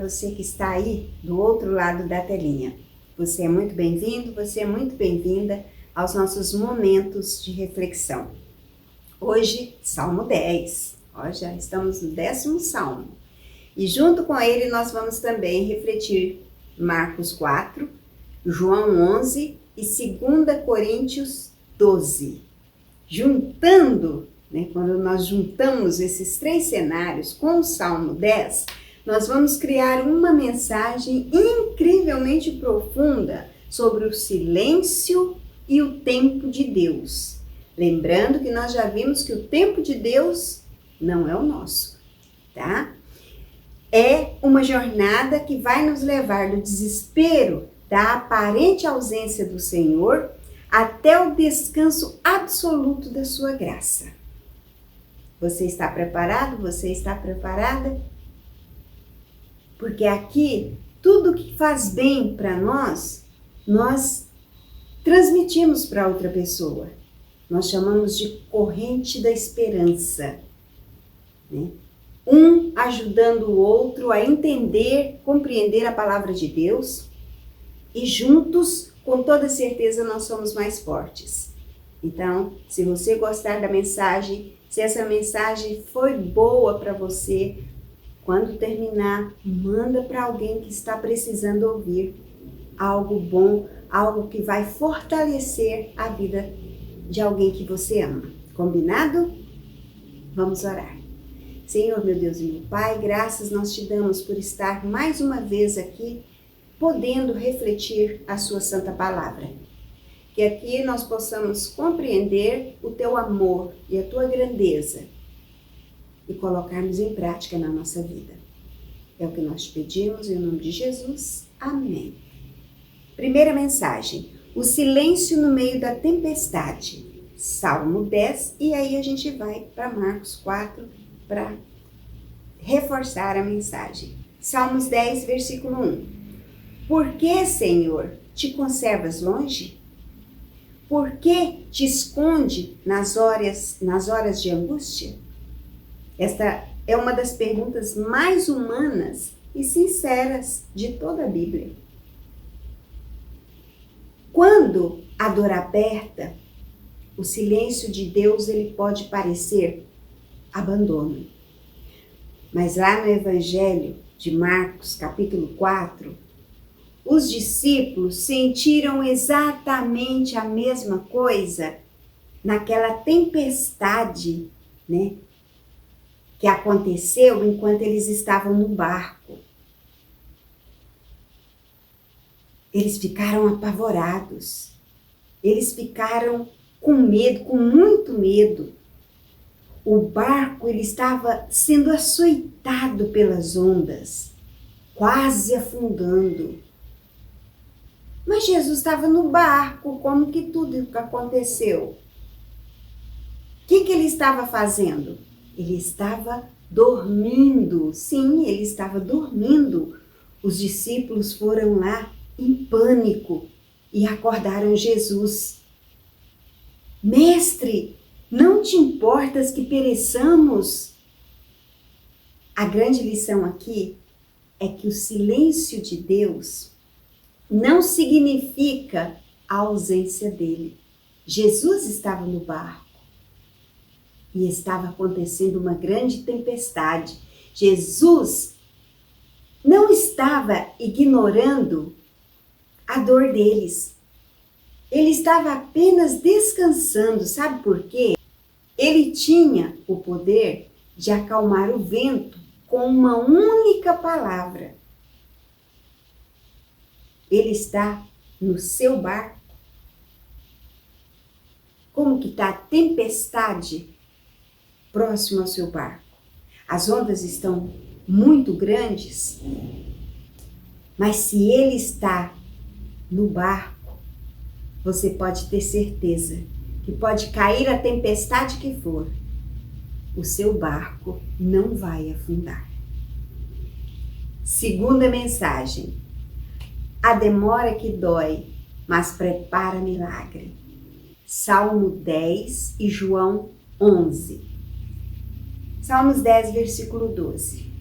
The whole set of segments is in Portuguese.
você que está aí do outro lado da telinha. Você é muito bem-vindo, você é muito bem-vinda aos nossos momentos de reflexão. Hoje, Salmo 10. Ó, já estamos no 10º Salmo. E junto com ele nós vamos também refletir Marcos 4, João 11 e 2 Coríntios 12. Juntando, quando nós juntamos esses 3 cenários com o Salmo 10, nós vamos criar uma mensagem incrivelmente profunda sobre o silêncio e o tempo de Deus. Lembrando que nós já vimos que o tempo de Deus não é o nosso, tá? É uma jornada que vai nos levar do desespero da aparente ausência do Senhor até o descanso absoluto da sua graça. Você está preparado? Você está preparada? Porque aqui, tudo que faz bem para nós transmitimos para outra pessoa. Nós chamamos de corrente da esperança, né? Um ajudando o outro a entender, compreender a palavra de Deus e juntos, com toda certeza, nós somos mais fortes. Então, se você gostar da mensagem, se essa mensagem foi boa para você, quando terminar, manda para alguém que está precisando ouvir algo bom, algo que vai fortalecer a vida de alguém que você ama. Combinado? Vamos orar. Senhor, meu Deus e meu Pai, graças nós te damos por estar mais uma vez aqui, podendo refletir a sua santa palavra. Que aqui nós possamos compreender o teu amor e a tua grandeza e colocarmos em prática na nossa vida. É o que nós te pedimos em nome de Jesus. Amém. Primeira mensagem, o silêncio no meio da tempestade. Salmo 10, e aí a gente vai para Marcos 4 para reforçar a mensagem. Salmos 10, versículo 1. Por que, Senhor, te conservas longe? Por que te esconde nas horas de angústia? Esta é uma das perguntas mais humanas e sinceras de toda a Bíblia. Quando a dor aperta, o silêncio de Deus ele pode parecer abandono. Mas lá no Evangelho de Marcos, capítulo 4, os discípulos sentiram exatamente a mesma coisa naquela tempestade, que aconteceu enquanto eles estavam no barco. Eles ficaram apavorados. Eles ficaram com medo, com muito medo. O barco ele estava sendo açoitado pelas ondas, quase afundando. Mas Jesus estava no barco, como que tudo aconteceu? O que ele estava fazendo? Ele estava dormindo. Sim, ele estava dormindo. Os discípulos foram lá em pânico e acordaram Jesus. Mestre, não te importas que pereçamos? A grande lição aqui é que o silêncio de Deus não significa a ausência dele. Jesus estava no barco e estava acontecendo uma grande tempestade. Jesus não estava ignorando a dor deles. Ele estava apenas descansando. Sabe por quê? Ele tinha o poder de acalmar o vento com uma única palavra. Ele está no seu barco. Como que está a tempestade próximo ao seu barco? As ondas estão muito grandes, mas se ele está no barco, você pode ter certeza que pode cair a tempestade que for, o seu barco não vai afundar. Segunda mensagem, a demora que dói, mas prepara milagre. Salmo 10 e João 11. Salmos 10, versículo 12.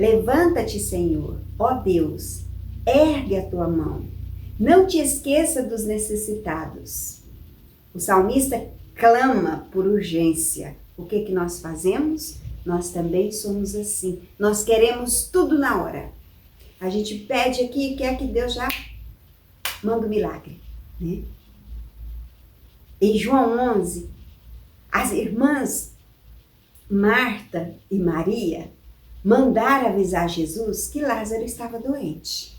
Levanta-te, Senhor, ó Deus, ergue a tua mão. Não te esqueça dos necessitados. O salmista clama por urgência. O que nós fazemos? Nós também somos assim. Nós queremos tudo na hora. A gente pede aqui e quer que Deus já manda um milagre, né? Em João 11, as irmãs Marta e Maria mandaram avisar Jesus que Lázaro estava doente.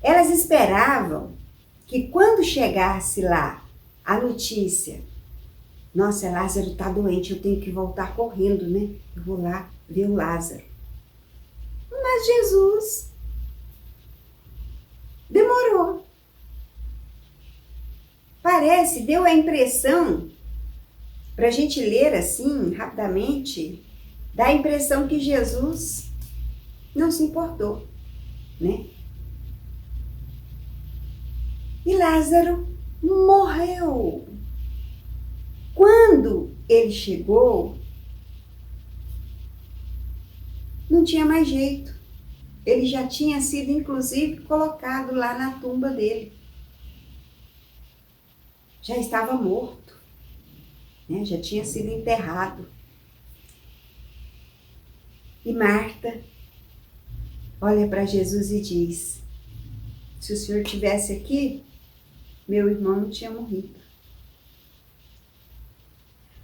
Elas esperavam que quando chegasse lá a notícia, nossa, Lázaro está doente, eu tenho que voltar correndo, né? Eu vou lá ver o Lázaro. Mas Jesus demorou. Parece, deu a impressão, para a gente ler assim, rapidamente, dá a impressão que Jesus não se importou, né? E Lázaro morreu. Quando ele chegou, não tinha mais jeito. Ele já tinha sido, inclusive, colocado lá na tumba dele. Já estava morto, né? Já tinha sido enterrado. E Marta olha para Jesus e diz: se o Senhor estivesse aqui, meu irmão não tinha morrido.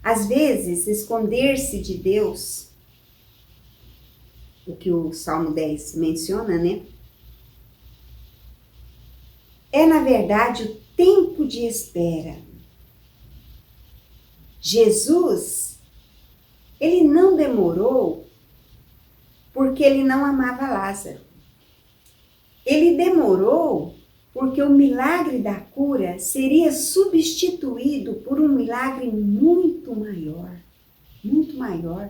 Às vezes, esconder-se de Deus, o que o Salmo 10 menciona, né? É, na verdade, o tempo de espera. Jesus, ele não demorou porque ele não amava Lázaro. Ele demorou porque o milagre da cura seria substituído por um milagre muito maior, muito maior.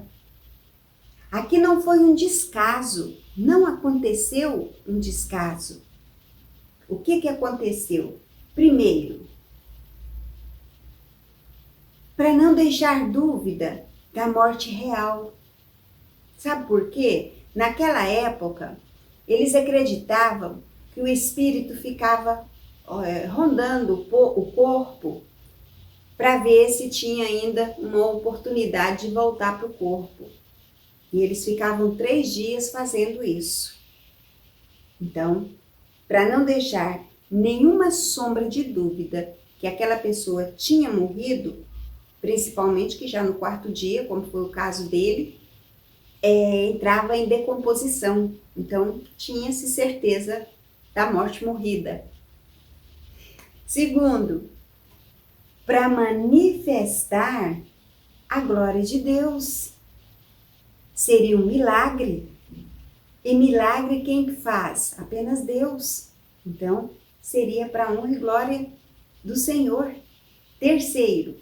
Aqui não foi um descaso, não aconteceu um descaso. O que aconteceu? Primeiro, para não deixar dúvida da morte real. Sabe por quê? Naquela época, eles acreditavam que o espírito ficava rondando o corpo para ver se tinha ainda uma oportunidade de voltar para o corpo. E eles ficavam 3 dias fazendo isso. Então, para não deixar nenhuma sombra de dúvida que aquela pessoa tinha morrido, principalmente que já no 4º dia, como foi o caso dele, entrava em decomposição. Então, tinha-se certeza da morte morrida. Segundo, para manifestar a glória de Deus. Seria um milagre. E milagre quem faz? Apenas Deus. Então, seria para honra e glória do Senhor. Terceiro,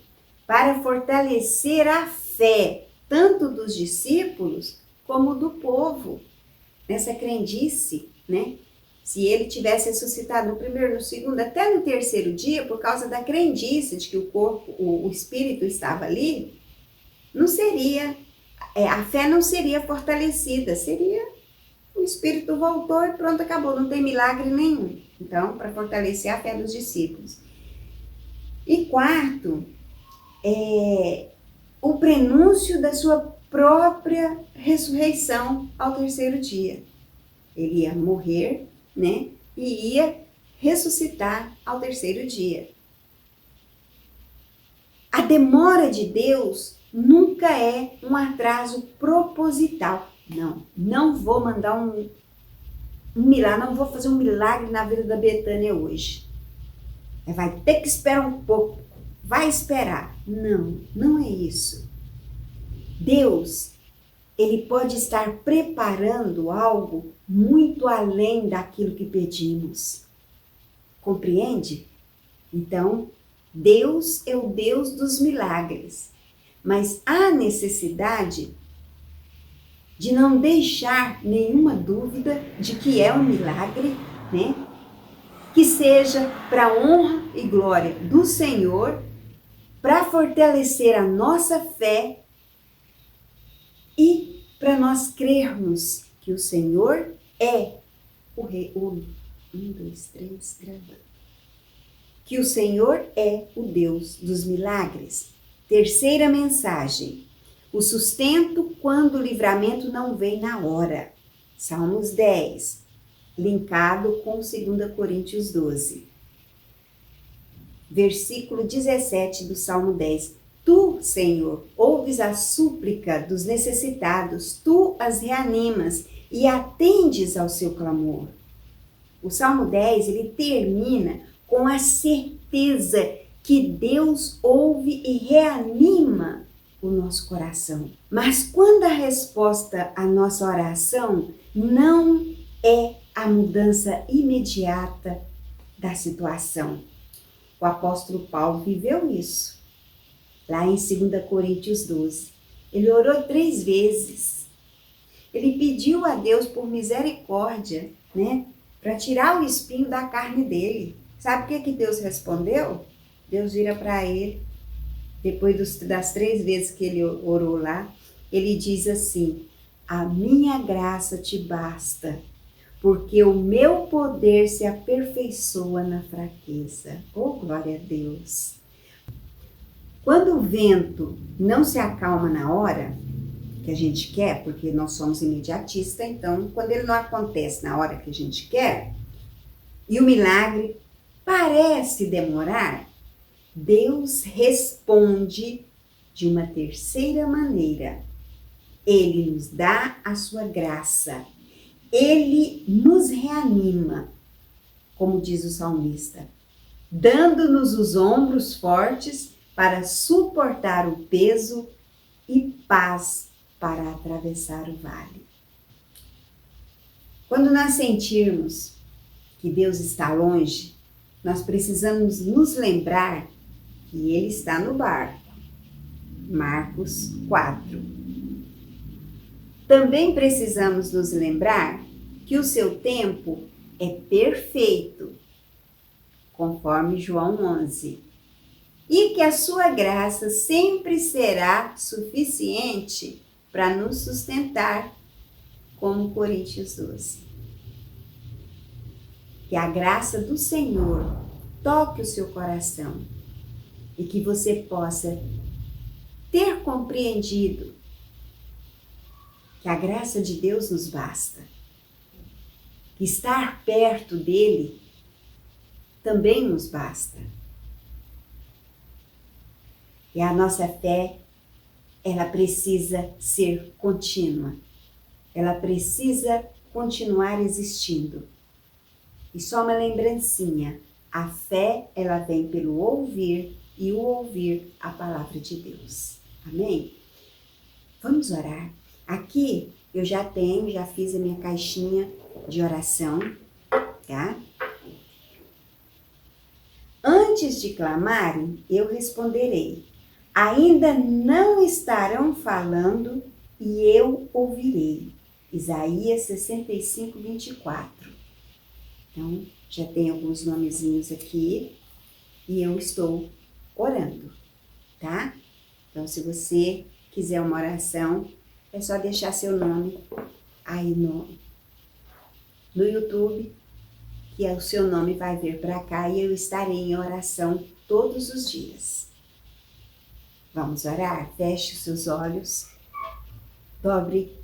para fortalecer a fé, tanto dos discípulos como do povo, nessa crendice, né? Se ele tivesse ressuscitado no 1º, no 2º, até no 3º dia, por causa da crendice de que o corpo, o espírito estava ali, não seria, a fé não seria fortalecida, seria o espírito voltou e pronto, acabou, não tem milagre nenhum. Então, para fortalecer a fé dos discípulos. E quarto, o prenúncio da sua própria ressurreição ao 3º dia. Ele ia morrer, né? E ia ressuscitar ao 3º dia. A demora de Deus nunca é um atraso proposital. Não vou mandar um milagre, não vou fazer um milagre na vida da Betânia hoje. Vai ter que esperar um pouco, vai esperar. Não é isso. Deus, ele pode estar preparando algo muito além daquilo que pedimos. Compreende? Então, Deus é o Deus dos milagres, mas há necessidade de não deixar nenhuma dúvida de que é um milagre, né? Que seja para honra e glória do Senhor, para fortalecer a nossa fé e para nós crermos que o Senhor é o Rei. Que o Senhor é o Deus dos milagres. Terceira mensagem: o sustento quando o livramento não vem na hora. Salmos 10, linkado com 2 Coríntios 12. Versículo 17 do Salmo 10. Tu, Senhor, ouves a súplica dos necessitados, tu as reanimas e atendes ao seu clamor. O Salmo 10, ele termina com a certeza que Deus ouve e reanima o nosso coração. Mas quando a resposta à nossa oração não é a mudança imediata da situação. O apóstolo Paulo viveu isso. Lá em 2 Coríntios 12. Ele orou 3 vezes. Ele pediu a Deus por misericórdia, né? Para tirar o espinho da carne dele. Sabe o que Deus respondeu? Deus vira para ele, depois das 3 vezes que ele orou lá, ele diz assim: a minha graça te basta, porque o meu poder se aperfeiçoa na fraqueza. Oh, glória a Deus! Quando o vento não se acalma na hora que a gente quer, porque nós somos imediatistas, então quando ele não acontece na hora que a gente quer, e o milagre parece demorar, Deus responde de uma terceira maneira. Ele nos dá a sua graça. Ele nos reanima, como diz o salmista, dando-nos os ombros fortes para suportar o peso e paz para atravessar o vale. Quando nós sentirmos que Deus está longe, nós precisamos nos lembrar que Ele está no barco. Marcos 4. Também precisamos nos lembrar que o seu tempo é perfeito, conforme João 11. E que a sua graça sempre será suficiente para nos sustentar, como Coríntios 12. Que a graça do Senhor toque o seu coração e que você possa ter compreendido que a graça de Deus nos basta. Que estar perto dele também nos basta. E a nossa fé, ela precisa ser contínua. Ela precisa continuar existindo. E só uma lembrancinha, a fé, ela vem pelo ouvir e o ouvir a palavra de Deus. Amém? Vamos orar. Aqui eu já fiz a minha caixinha de oração, tá? Antes de clamarem, eu responderei. Ainda não estarão falando e eu ouvirei. Isaías 65, 24. Então, já tem alguns nomezinhos aqui e eu estou orando, tá? Então, se você quiser uma oração, é só deixar seu nome aí no YouTube, que o seu nome vai vir para cá e eu estarei em oração todos os dias. Vamos orar? Feche os seus olhos, dobre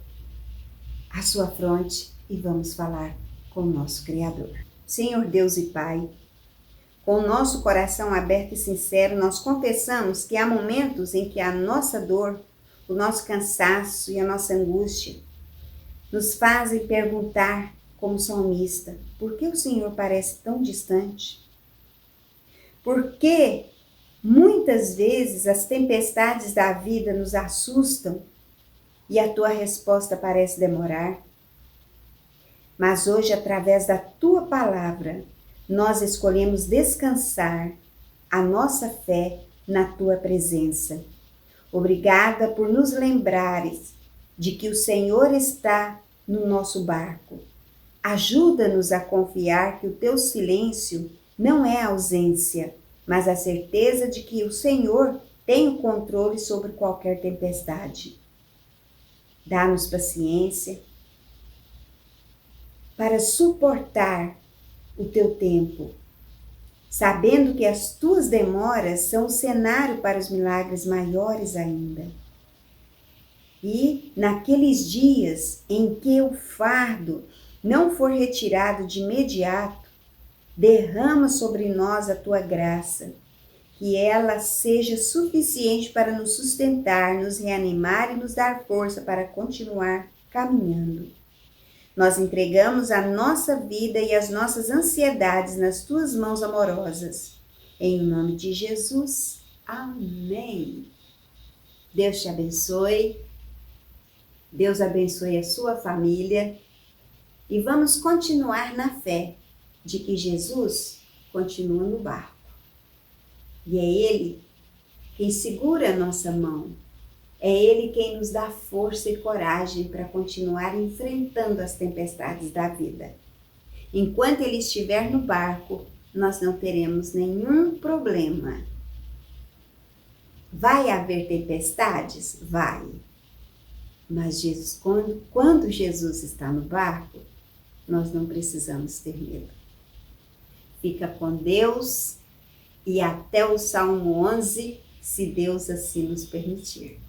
a sua fronte e vamos falar com o nosso Criador. Senhor Deus e Pai, com o nosso coração aberto e sincero, nós confessamos que há momentos em que a nossa dor, o nosso cansaço e a nossa angústia nos fazem perguntar, como salmista, por que o Senhor parece tão distante? Por que muitas vezes as tempestades da vida nos assustam e a tua resposta parece demorar? Mas hoje, através da tua palavra, nós escolhemos descansar a nossa fé na tua presença. Obrigada por nos lembrares de que o Senhor está no nosso barco. Ajuda-nos a confiar que o teu silêncio não é ausência, mas a certeza de que o Senhor tem o controle sobre qualquer tempestade. Dá-nos paciência para suportar o teu tempo, sabendo que as tuas demoras são o cenário para os milagres maiores ainda. E naqueles dias em que o fardo não for retirado de imediato, derrama sobre nós a tua graça, que ela seja suficiente para nos sustentar, nos reanimar e nos dar força para continuar caminhando. Nós entregamos a nossa vida e as nossas ansiedades nas tuas mãos amorosas. Em nome de Jesus. Amém. Deus te abençoe. Deus abençoe a sua família. E vamos continuar na fé de que Jesus continua no barco. E é Ele quem segura a nossa mão. É Ele quem nos dá força e coragem para continuar enfrentando as tempestades da vida. Enquanto Ele estiver no barco, nós não teremos nenhum problema. Vai haver tempestades? Vai. Mas Jesus, quando Jesus está no barco, nós não precisamos ter medo. Fica com Deus e até o Salmo 11, se Deus assim nos permitir.